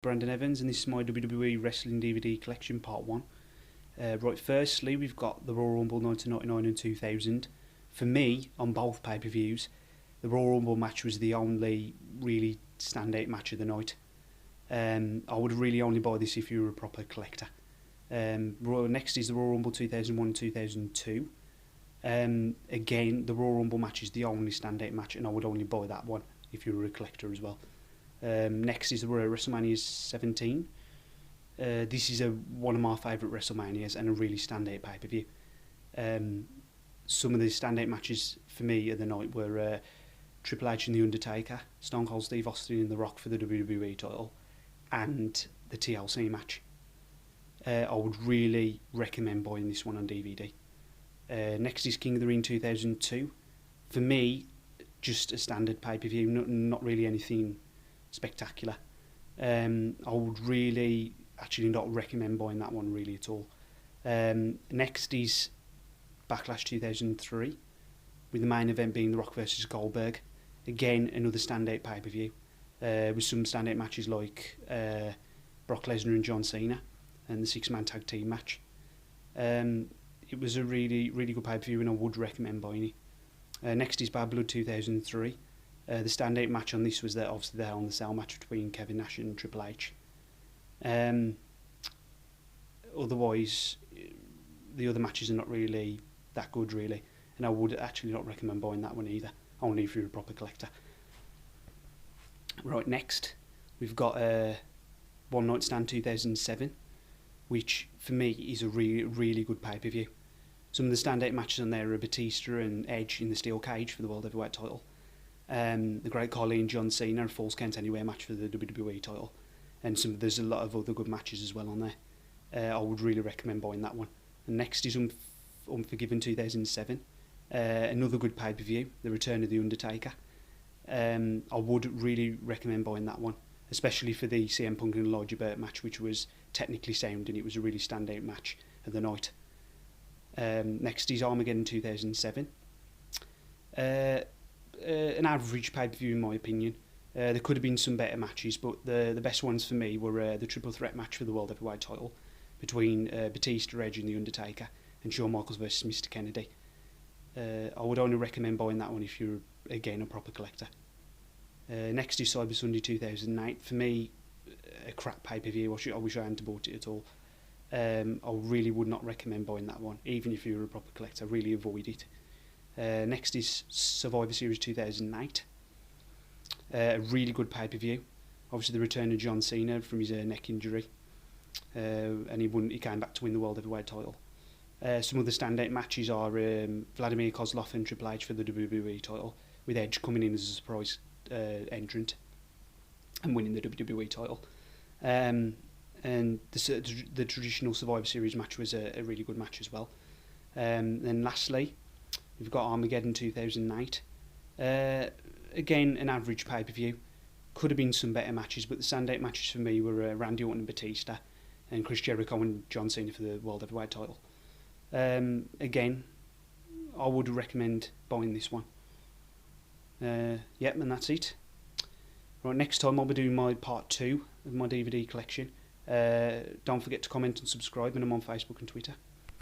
Brandon Evans, and this is my WWE Wrestling DVD collection part 1. Right, firstly, we've got the Royal Rumble 1999 and 2000. For me, on both pay-per-views, the Royal Rumble match was the only really standout match of the night. I would really only buy this if you were a proper collector. Next is the Royal Rumble 2001 and 2002. Again, the Royal Rumble match is the only standout match, and I would only buy that one if you were a collector as well. Next is the WrestleMania 17. This is one of my favourite WrestleManias and a really standout pay-per-view. Some of the standout matches for me of the night were Triple H and The Undertaker, Stone Cold Steve Austin and The Rock for the WWE title, and the TLC match. I would really recommend buying this one on DVD. Next is King of the Ring 2002. For me, just a standard pay-per-view, not really anything spectacular. I would really actually not recommend buying that one really at all. Next is Backlash 2003, with the main event being The Rock versus Goldberg. Again, another standout pay-per-view, with some standout matches like Brock Lesnar and John Cena, and the six-man tag team match. It was a really good pay-per-view, and I would recommend buying it. Next is Bad Blood 2003. The standout match on this was obviously the Hell in the Cell match between Kevin Nash and Triple H. Otherwise, the other matches are not really that good, really, and I would actually not recommend buying that one either, only if you're a proper collector. Right, next, we've got One Night Stand 2007, which for me is a really good pay-per-view. Some of the standout matches on there are Batista and Edge in the steel cage for the World Heavyweight title. The Great Khali and John Cena, a Falls Count Anywhere match for the WWE title, and there's a lot of other good matches as well on there. I would really recommend buying that one. And next is Unforgiven 2007, another good pay-per-view, The Return of the Undertaker. I would really recommend buying that one, especially for the CM Punk and Elijah Burke match, which was technically sound and it was a really standout match of the night. Next is Armageddon 2007. An average pay-per-view in my opinion. There could have been some better matches, but the best ones for me were the triple threat match for the World Heavyweight title between Batista, Edge and The Undertaker, and Shawn Michaels versus Mr. Kennedy. I would only recommend buying that one if you're, again, a proper collector. Next is Cyber Sunday 2008. For me, a crap pay-per-view. I wish I hadn't bought it at all. I really would not recommend buying that one, even if you're a proper collector. Really avoid it. Next is Survivor Series 2008. A really good pay-per-view. Obviously the return of John Cena from his neck injury, and he came back to win the World Heavyweight title. Some of the standout matches are Vladimir Kozlov and Triple H for the WWE title, with Edge coming in as a surprise entrant and winning the WWE title. And the traditional Survivor Series match was a really good match as well. Then lastly, we've got Armageddon 2008. Again, an average pay-per-view. Could have been some better matches, but the standout matches for me were Randy Orton and Batista, and Chris Jericho and John Cena for the World Heavyweight title. Again, I would recommend buying this one. Yep, and that's it. Right, next time I'll be doing my part 2 of my DVD collection. Don't forget to comment and subscribe, and I'm on Facebook and Twitter.